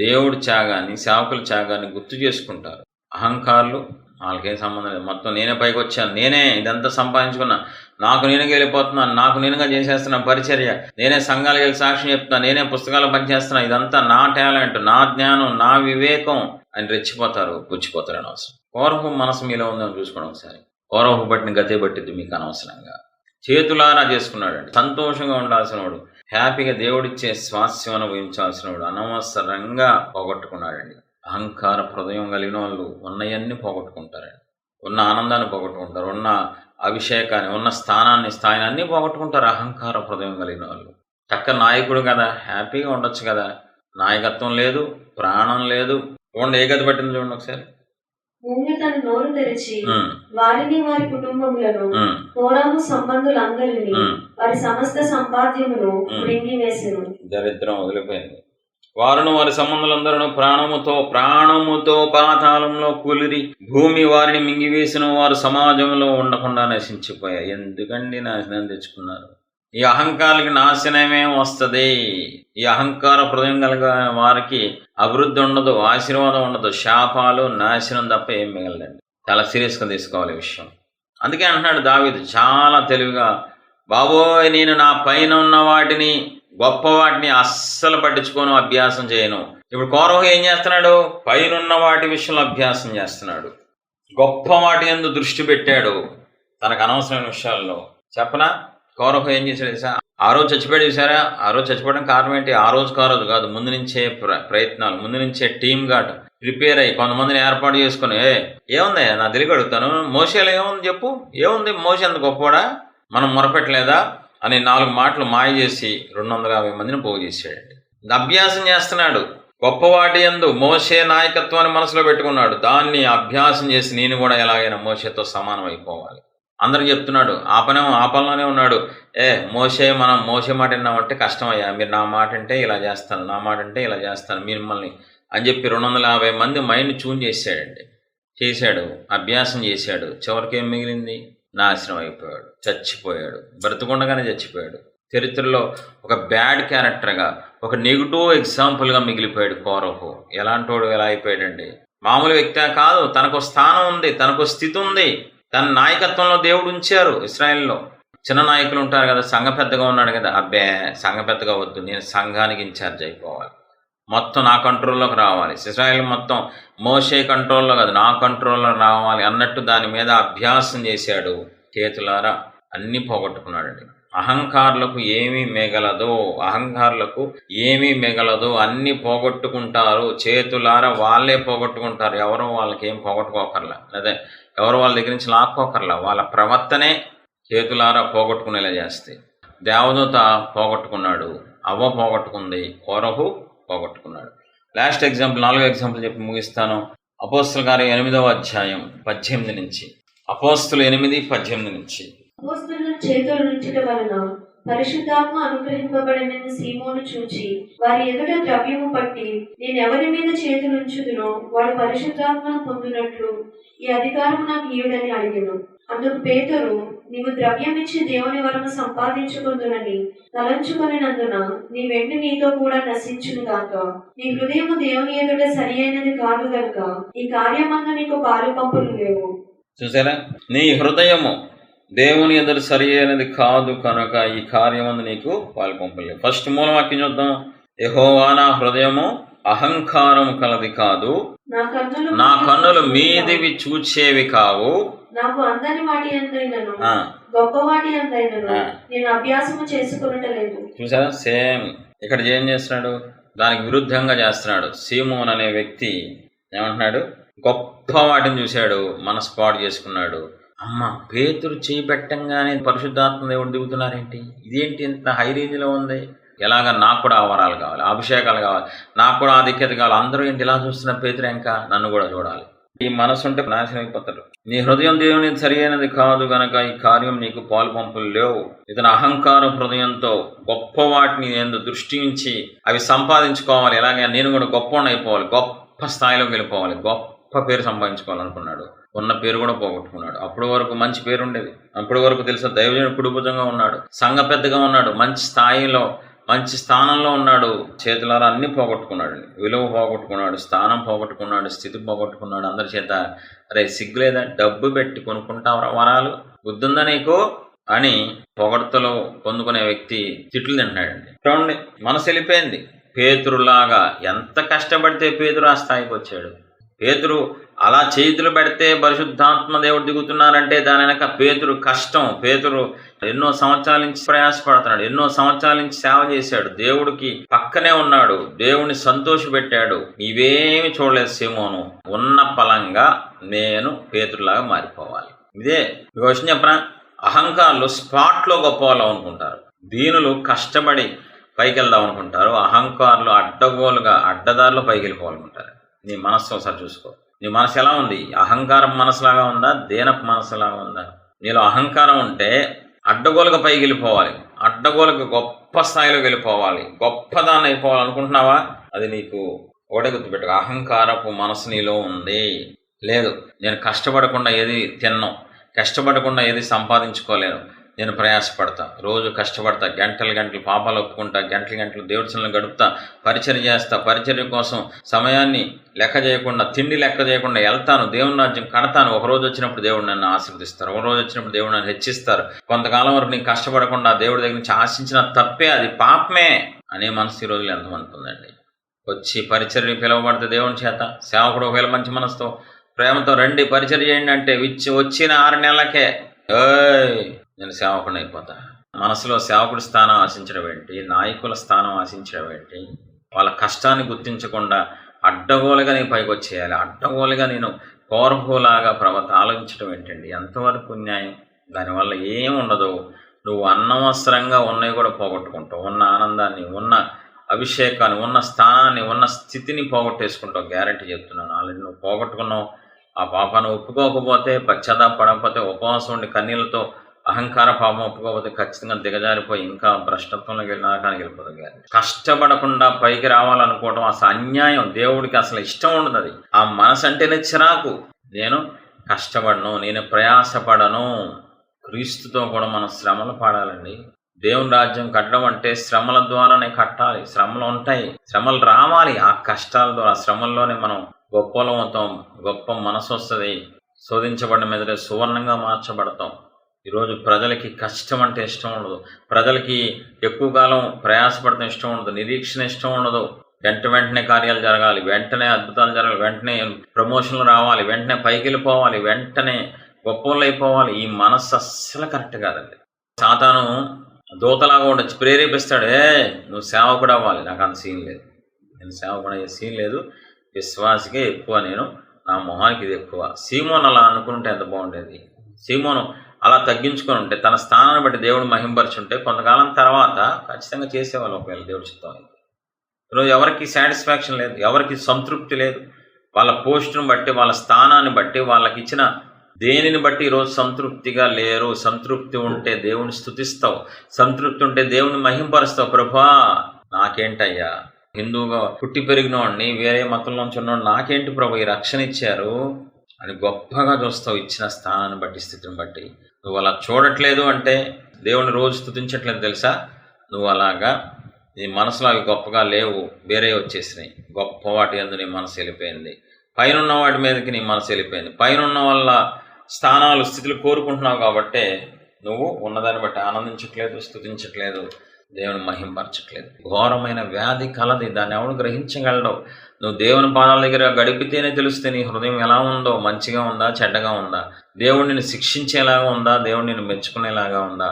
దేవుడి త్యాగాన్ని, సేవకుల త్యాగాన్ని గుర్తు చేసుకుంటారు. అహంకారులు వాళ్ళకేం సంబంధం లేదు, మొత్తం నేనే పైకి వచ్చాను, నేనే ఇదంతా సంపాదించుకున్నా, నాకు నేనుగా వెళ్ళిపోతున్నాను, నాకు నేనుగా చేసేస్తున్నా పరిచర్య, నేనే సంఘాలకు వెళ్ళి సాక్ష్యం చెప్తున్నా, నేనే పుస్తకాలు పనిచేస్తున్నా, ఇదంతా నా టాలెంట్, నా జ్ఞానం, నా వివేకం అని రెచ్చిపోతారు, పుచ్చిపోతారు. అనవసరం. కోరహు మనసు మీలో ఉందని చూసుకోండి ఒకసారి. కోరహు బట్టిన గతే పట్టిద్ది మీకు అనవసరంగా. చేతులారా చేసుకున్నాడండి. సంతోషంగా ఉండాల్సిన వాడు, హ్యాపీగా దేవుడిచ్చే స్వాస్థ్యం అనుభవించాల్సిన వాడు అనవసరంగా పోగొట్టుకున్నాడండి. అహంకార హృదయం కలిగిన వాళ్ళు ఉన్నవన్నీ పోగొట్టుకుంటారండి. ఉన్న ఆనందాన్ని పోగొట్టుకుంటారు, ఉన్న అభిషేకాన్ని, ఉన్న స్థాయిని అన్నీ పోగొట్టుకుంటారు అహంకార హృదయం కలిగిన వాళ్ళు. చక్క నాయకుడు కదా, హ్యాపీగా ఉండొచ్చు కదా, నాయకత్వం లేదు, ప్రాణం లేదు. చూడండి ఏ గతి పట్టింది చూడండి ఒకసారి. భూమి తన నోరు తెరిచి వారిని, వారి కుటుంబములను, కోరాము సంబంధులందరినీ, వారి సమస్త సంపాద్యమును మృంగివేసెను. దరిద్రం వదిలిపోయింది. వారును వారి సంబంధులందరూ ప్రాణముతో పాతాళంలో కూలిరి, భూమి వారిని మింగివేసిన, వారు సమాజంలో ఉండకుండా నశించిపోయాయి. ఎందుకండి నాశనం తెచ్చుకున్నారు? ఈ అహంకారానికి నాశనమే వస్తుంది. ఈ అహంకార హృదయం కలిగిన వారికి అభివృద్ధి ఉండదు, ఆశీర్వాదం ఉండదు, శాపాలు, నాశనం తప్ప ఏం మిగలదండి. చాలా సీరియస్గా తీసుకోవాలి ఈ విషయం. అందుకే అంటున్నాడు దావీదు చాలా తెలివిగా, బాబోయ్ నేను నా పైన ఉన్న వాటిని, గొప్ప వాటిని అస్సలు పట్టించుకోను, అభ్యాసం చేయను. ఇప్పుడు కోరహు ఏం చేస్తున్నాడు? పైనున్న వాటి విషయంలో అభ్యాసం చేస్తున్నాడు. గొప్ప వాటి యందు దృష్టి పెట్టాడు, తనకు అనవసరమైన విషయాల్లో. చెప్పనా? కోరహు ఏం చేశాడు? ఆ రోజు చచ్చిపోయాడు చూసారా? ఆ రోజు చచ్చిపోవడం కారణం ఏంటి? ఆ రోజు కాదు, ముందు నుంచే ప్రయత్నాలు, ముందు నుంచే టీమ్గా ప్రిపేర్ అయ్యి కొంతమందిని ఏర్పాటు చేసుకుని, ఏముంది నా తెలివి అడుగుతాను, మోసేలో ఏముంది చెప్పు, ఏముంది మోసే అంత గొప్పవాడా, మనం మొరపెట్టలేదా అని 4 మాటలు మాయ చేసి 250 మందిని పోగు చేశాడండి. అభ్యాసం చేస్తున్నాడు. గొప్పవాటి యందు మోషే నాయకత్వాన్ని మనసులో పెట్టుకున్నాడు. దాన్ని అభ్యాసం చేసి నేను కూడా ఎలాగైనా మోషేతో సమానం అయిపోవాలి. అందరికి చెప్తున్నాడు. ఆ పనిలోనే ఉన్నాడు. మనం మోసే మాట విన్నామంటే కష్టమయ్యా, మీరు నా మాట అంటే ఇలా చేస్తాను, నా మాట అంటే ఇలా చేస్తాను మిమ్మల్ని అని చెప్పి 250 మంది మైండ్ ట్యూన్ చేశాడు, అభ్యాసం చేశాడు. చివరికి ఏం మిగిలింది? నాశనం అయిపోయాడు, చచ్చిపోయాడు, బ్రతుకుండగానే చచ్చిపోయాడు. చరిత్రలో ఒక బ్యాడ్ క్యారెక్టర్గా, ఒక నెగిటివ్ ఎగ్జాంపుల్గా మిగిలిపోయాడు కోరహు. ఎలాంటి వాడు ఎలా అయిపోయాడండి? మామూలు వ్యక్తే కాదు, తనకు స్థానం ఉంది, తనకు స్థితి ఉంది, తన నాయకత్వంలో దేవుడు ఉంచారు. ఇశ్రాయేల్లో చిన్న నాయకులు ఉంటారు కదా, సంఘ పెద్దగా ఉన్నాడు కదా, అబ్బే సంఘ పెద్దగా వద్దు, నేను సంఘానికి ఇన్ఛార్జ్ అయిపోవాలి, మొత్తం నా కంట్రోల్లోకి రావాలి. ఇశ్రాయేల్ మొత్తం మోషే కంట్రోల్లో కాదు, నా కంట్రోల్లో రావాలి అన్నట్టు దాని మీద అభ్యాసం చేశాడు. చేతులారా అన్నీ పోగొట్టుకున్నాడండి. అహంకారులకు ఏమీ మిగలదు, అన్నీ పోగొట్టుకుంటారు. చేతులారా వాళ్ళే పోగొట్టుకుంటారు. ఎవరో వాళ్ళకి ఏం పోగొట్టుకోకర్లా, అదే ఎవరు వాళ్ళ దగ్గర నుంచి లాక్కోకర్లా. వాళ్ళ ప్రవర్తనే చేతులారా పోగొట్టుకునేలా చేస్తాయి. దేవదూత పోగొట్టుకున్నాడు, అవ్వ పోగొట్టుకుంది, కోరహు పోగొట్టుకున్నాడు. లాస్ట్ ఎగ్జాంపుల్, 4వ ఎగ్జాంపుల్ చెప్పి ముగిస్తాను. అపోస్తుల కార్యం 8వ అధ్యాయం 18 నుంచి. అపోస్తులు 8:18 నుంచి. అపోస్తులను చేతుల నుంచుట వలన పరిశుద్ధాత్మ అనుగ్రహింపబడిన సీమోను చూచి వారి ఎదుట ద్రవ్యము పట్టి, నేను ఎవరి మీద చేతులుంచుదునో వాడు పరిశుద్ధాత్మను పొందినట్లు ఈ అధికారం నాకు ఇయ్యుడని అడిగెను. అందుకు పేతురు, నీవు ద్రవ్యమిచ్చి దేవుని వరము సంపాదించుకుందునని తలంచుకొనినందున నీ వెండి నీతో కూడా నశించును గాక. నీ హృదయము దేవుని ఎదుట సరి అయినది కాదు గనుక ఈ కార్యమందు నీకు పాలు పంపులు లేవు. చూసారా? నీ హృదయము దేవుని ఎదురు సరి అయినది కాదు కనుక ఈ కార్యమందు నీకు పాలుపంపలేదు. ఫస్ట్ మూలవాక్యం చూద్దాం. యెహోవా నా హృదయము అహంకారం కలది కాదు, నా కన్నులు మీదివి చూచేవి కావు, నాకు అందని వాటి ఎంతైనను గొప్ప వాటి ఎంతైనను నేను అభ్యాసము చేసుకున్నట్లేదు. చూసారా, సేమ్ ఇక్కడ ఏం చేస్తున్నాడు, దానికి విరుద్ధంగా చేస్తున్నాడు. సీమోన్ అనే వ్యక్తి ఏమంటున్నాడు, గొప్ప వాటిని చూశాడు, మనసు పాడు చేసుకున్నాడు. అమ్మ, పేతురు చేయి పెట్టంగానే పరిశుద్ధాత్మ దేవుడు దిగుతున్నారేంటి, ఇదేంటి ఇంత హై రేంజ్లో ఉంది, ఎలాగ నాకు కూడా ఆవరాలు కావాలి, అభిషేకాలు కావాలి, నాకు కూడా ఆధిక్యత కావాలి, అందరూ ఏంటి ఇలా చూస్తున్న పేతురు, ఇంకా నన్ను కూడా చూడాలి. ఈ మనసు ఉంటే నాశనం అయిపోతాడు. నీ హృదయం దేవుని సరి అయినది కాదు గనక ఈ కార్యం నీకు పాలు పంపులు లేవు. ఇతను అహంకార హృదయంతో గొప్ప వాటిని ఎందు దృష్టి ఉంచి అవి సంపాదించుకోవాలి, ఎలాగే నేను కూడా గొప్ప అయిపోవాలి, గొప్ప స్థాయిలోకి వెళ్ళిపోవాలి, గొప్ప పేరు సంపాదించుకోవాలనుకున్నాడు. ఉన్న పేరు కూడా పోగొట్టుకున్నాడు. అప్పటి వరకు మంచి పేరు ఉండేది, అప్పటి వరకు తెలుసా దైవజనుడు కుడిభుజంగా ఉన్నాడు, సంఘ పెద్దగా ఉన్నాడు, మంచి స్థాయిలో మంచి స్థానంలో ఉన్నాడు. చేతులారా అన్ని పోగొట్టుకున్నాడు, విలువ పోగొట్టుకున్నాడు, స్థానం పోగొట్టుకున్నాడు, స్థితి పోగొట్టుకున్నాడు. అందరి చేత అరే సిగ్గులేదా, డబ్బు పెట్టి కొనుక్కుంటావరా వరాలు, బుద్ధుందా నీకు అని పొగడ్తలో పొందుకునే వ్యక్తి తిట్లు తింటున్నాడండి. చూడండి, మనసు వెళ్ళిపోయింది. పేతురులాగా ఎంత కష్టపడితే పేతురు ఆ స్థాయికి వచ్చాడు. పేతురు అలా చేతులు పెడితే పరిశుద్ధాత్మ దేవుడు దిగుతున్నారంటే దాని వెనక పేతురు కష్టం. పేతురు ఎన్నో సంవత్సరాల నుంచి ప్రయాసపడుతున్నాడు, ఎన్నో సంవత్సరాల నుంచి సేవ చేశాడు, దేవుడికి పక్కనే ఉన్నాడు, దేవుని సంతోషపెట్టాడు. ఇవేమి చూడలేదు సీమోను. ఉన్న పలంగా నేను పేతురులాగా మారిపోవాలి. ఇదే విషయం చెప్పనా, అహంకారులు స్పాట్లో గొప్ప వాళ్ళు అనుకుంటారు, దీనులు కష్టపడి పైకి వెళ్దాం అనుకుంటారు, అహంకారులు అడ్డగోలుగా అడ్డదారిలో పైకి వెళ్ళిపోవాలనుకుంటారు. నీ మనస్సు ఒకసారి చూసుకో, నీ మనసు ఎలా ఉంది, అహంకారం మనసులాగా ఉందా, దేనపు మనసులాగా ఉందా? నీలో అహంకారం ఉంటే అడ్డగోలుగా పైకి వెళ్ళిపోవాలి, అడ్డగోలుగా గొప్ప స్థాయిలోకి వెళ్ళిపోవాలి, గొప్పదాన్ని అయిపోవాలనుకుంటున్నావా, అది నీకు ఒకటే గుర్తుపెట్టుకో, అహంకారపు మనసు నీలో ఉంది. లేదు, నేను కష్టపడకుండా ఏది తిన్నాను, కష్టపడకుండా ఏది సంపాదించుకోలేను, నేను ప్రయాసపడతా, రోజు కష్టపడతా, గంటలు గంటలు పాపాలు ఒప్పుకుంటా, గంటలు గంటలు దేవుడి సన్నిధిలో గడుపుతా, పరిచర్య చేస్తా, పరిచర్య కోసం సమయాన్ని లెక్క చేయకుండా, తిండి లెక్క చేయకుండా వెళ్తాను, దేవుని రాజ్యం కడతాను. ఒక రోజు వచ్చినప్పుడు దేవుడు నన్ను ఆశీర్వదిస్తారు, ఒక రోజు వచ్చినప్పుడు దేవుడు నన్ను హెచ్చిస్తారు. కొంతకాలం వరకు నీకు కష్టపడకుండా దేవుడి దగ్గర నుంచి ఆశించిన తప్పే, అది పాపమే అనే మనసు ఈ రోజులు ఎంతమంది ఉందండి. వచ్చి పరిచర్య పిలువబడితే దేవుని చేత సేవకుడు ఒకవేళ మంచి మనసుతో ప్రేమతో రండి పరిచర్య చేయండి అంటే వచ్చిన 6 నెలలకే నేను సేవకుని అయిపోతా. మనసులో సేవకుడి స్థానం ఆశించడం ఏంటి, నాయకుల స్థానం ఆశించడం ఏంటి, వాళ్ళ కష్టాన్ని గుర్తించకుండా అడ్డగోలుగా నేను పైకి వచ్చేయాలి, అడ్డగోలుగా నేను పౌరహులాగా ఆలోచించడం ఏంటండి, ఎంతవరకు న్యాయం? దానివల్ల ఏముండదు. నువ్వు అనవసరంగా ఉన్నవి కూడా పోగొట్టుకుంటావు, ఉన్న ఆనందాన్ని, ఉన్న అభిషేకాన్ని, ఉన్న స్థానాన్ని, ఉన్న స్థితిని పోగొట్టేసుకుంటావు. గ్యారెంటీ చెప్తున్నాను. ఆల్రెడీ నువ్వు పోగొట్టుకున్నావు. ఆ పాపాన్ని ఒప్పుకోకపోతే, పశ్చాత్తాపడకపోతే, ఉపవాసం ఉండి కన్నీళ్ళతో అహంకార పాపం ఒప్పుకోకపోతే ఖచ్చితంగా దిగజారిపోయి ఇంకా భ్రష్టత్వంలోకి వెళ్ళి నరకానికి వెళ్ళిపోతుంది. కష్టపడకుండా పైకి రావాలనుకోవడం అసలు అన్యాయం. దేవుడికి అసలు ఇష్టం ఉండదు అది. ఆ మనసు అంటేనే చిరాకు. నేను కష్టపడను, నేను ప్రయాసపడను. క్రీస్తుతో కూడా మనం శ్రమలు పడాలండి. దేవుని రాజ్యం కట్టడం అంటే శ్రమల ద్వారానే కట్టాలి. శ్రమలు ఉంటాయి, శ్రమలు రావాలి. ఆ కష్టాల ద్వారా, శ్రమల్లోనే మనం గొప్పలం అవుతాం, గొప్ప మనసు వస్తుంది. శోధించబడిన మీదనే సువర్ణంగా మార్చబడతాం. ఈరోజు ప్రజలకి కష్టం అంటే ఇష్టం ఉండదు, ప్రజలకి ఎక్కువ కాలం ప్రయాసపడటం ఇష్టం ఉండదు, నిరీక్షణ ఇష్టం ఉండదు. వెంటనే కార్యాలు జరగాలి, వెంటనే అద్భుతాలు జరగాలి, వెంటనే ప్రమోషన్లు రావాలి, వెంటనే పైకి వెళ్ళిపోవాలి, వెంటనే గొప్పలు అయిపోవాలి. ఈ మనస్సు అస్సలు కరెక్ట్ కాదండి. సాతాను దూతలాగా ఉండొచ్చు, ప్రేరేపిస్తాడు, నువ్వు సేవకుడు అవ్వాలి. నాకు అంత సీన్ లేదు, నేను సేవకుడు అయ్యే సీన్ లేదు, విశ్వాసకే ఎక్కువ, నేను నా మొహానికి ఇది ఎక్కువ. సీమోన్ అలా అనుకుంటే ఎంత బాగుండేది. సీమోను అలా తగ్గించుకొని ఉంటే, తన స్థానాన్ని బట్టి దేవుడు మహింపరుచుంటే కొంతకాలం తర్వాత ఖచ్చితంగా చేసేవాళ్ళు. ఒకవేళ దేవుడు చిత్తం అయితే ఈరోజు ఎవరికి సాటిస్ఫాక్షన్ లేదు, ఎవరికి సంతృప్తి లేదు. వాళ్ళ పోస్టును బట్టి, వాళ్ళ స్థానాన్ని బట్టి, వాళ్ళకి ఇచ్చిన దేనిని బట్టి ఈరోజు సంతృప్తిగా లేరు. సంతృప్తి ఉంటే దేవుని స్తుతిస్తావు, సంతృప్తి ఉంటే దేవుని మహింపరుస్తావు. ప్రభా నాకేంటయ్యా, హిందువుగా పుట్టి పెరిగిన వాడిని, వేరే మతంలోంచి ఉన్నవాడు, నాకేంటి ప్రభు ఈ రక్షణ ఇచ్చారు అని గొప్పగా చూస్తావు. ఇచ్చిన స్థానాన్ని బట్టి, స్థితిని బట్టి. నువ్వు అలా చూడట్లేదు అంటే దేవుని రోజు స్తుతించట్లేదు తెలుసా. నువ్వు అలాగా నీ మనసులో అవి గొప్పగా లేవు, వేరే వచ్చేసినాయి. గొప్ప వాటి యందు నీ మనసు వెళ్ళిపోయింది, పైన వాటి మీదకి నీ మనసు వెళ్ళిపోయింది. పైన వల్ల స్థానాలు, స్థితులు కోరుకుంటున్నావు కాబట్టే నువ్వు ఉన్నదాన్ని బట్టి ఆనందించట్లేదు, స్తుతించట్లేదు, దేవుని మహింపరచట్లేదు. ఘోరమైన వ్యాధి కలది, దాన్ని ఎవడు గ్రహించగలడు? నువ్వు దేవుని పాదాల దగ్గర గడిపితేనే తెలిస్తే నీ హృదయం ఎలా ఉందో, మంచిగా ఉందా చెడ్డగా ఉందా, దేవుడు నిన్ను శిక్షించేలాగా ఉందా, దేవుడు నిన్ను మెచ్చుకునేలాగా ఉందా.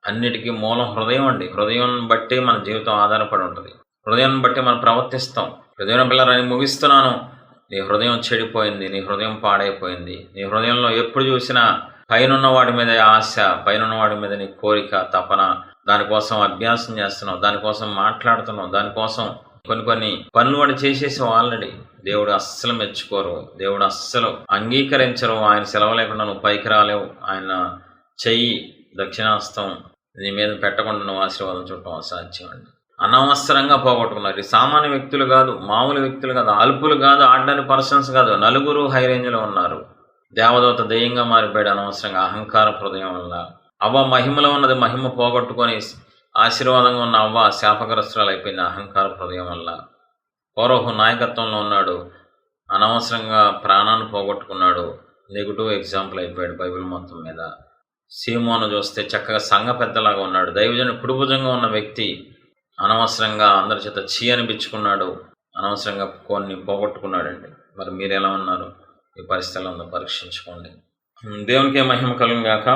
అన్నిటికీ మూలం హృదయం అండి. హృదయం బట్టి మన జీవితం ఆధారపడి ఉంటుంది. హృదయాన్ని బట్టి మనం ప్రవర్తిస్తాం. హృదయం పిల్లలని ముగిస్తున్నాను. నీ హృదయం చెడిపోయింది, నీ హృదయం పాడైపోయింది. నీ హృదయంలో ఎప్పుడు చూసినా పైనున్న వాడి మీద ఆశ, పైనున్న వాడి మీద నీ కోరిక, తపన, దానికోసం అభ్యాసం చేస్తున్నావు, దానికోసం మాట్లాడుతున్నావు, దానికోసం కొన్ని పనులు వాడు చేసేసావు ఆల్రెడీ. దేవుడు అస్సలు మెచ్చుకోరు, దేవుడు అస్సలు అంగీకరించరు. ఆయన సెలవు లేకుండా నువ్వు పైకి రాలేవు. ఆయన చెయ్యి దక్షిణాస్తం నీ మీద పెట్టకుండా నువ్వు ఆశీర్వాదం చూడటం అసాధ్యం అండి. అనవసరంగా పోగొట్టుకున్నారు. సామాన్య వ్యక్తులు కాదు, మామూలు వ్యక్తులు కాదు, అల్పులు కాదు, ఆర్డినరీ పర్సన్స్ కాదు, నలుగురు హై రేంజ్లో ఉన్నారు. దేవదూత దెయ్యంగా మారిపోయాడు అనవసరంగా అహంకార హృదయం వల్ల. అవ్వ మహిమలో ఉన్నది మహిమ పోగొట్టుకొని ఆశీర్వాదంగా ఉన్న అవ్వ శాపగ్రస్తురాలు అయిపోయింది అహంకార హృదయం వల్ల. ఫరోహు నాయకత్వంలో ఉన్నాడు, అనవసరంగా ప్రాణాన్ని పోగొట్టుకున్నాడు. నెగిటివ్ ఎగ్జాంపుల్ అయిపోయాడు బైబిల్ మొత్తం మీద. సీమోను చూస్తే చక్కగా సంఘ పెద్దలాగా ఉన్నాడు, దైవజనుడు కుడిభుజంగా ఉన్న వ్యక్తి అనవసరంగా అందరి చేత అనిపించుకున్నాడు, అనవసరంగా కొన్ని పోగొట్టుకున్నాడండి. మరి మీరు ఎలా ఉన్నారు? ఈ పరిస్థితుల్లో ఉందో పరీక్షించుకోండి. దేవునికే మహిమ కలుగును గాక.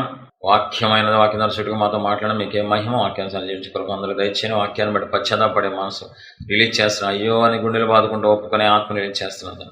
వాక్యమైనది వాక్య దర్శకుడిగా మాతో మాట్లాడడం మీకేం మహిమ. వాక్యాన్ని జీవించుకోవడం అందరూ దయచేయని వాక్యాన్ని బట్టి పశ్చాత్తాపడే మనసు రిలీజ్ చేస్తున్నాను. అయ్యో అని గుండెలు బాదుకుంటూ ఒప్పుకునే ఆత్మ రిలీజ్ చేస్తున్నాను.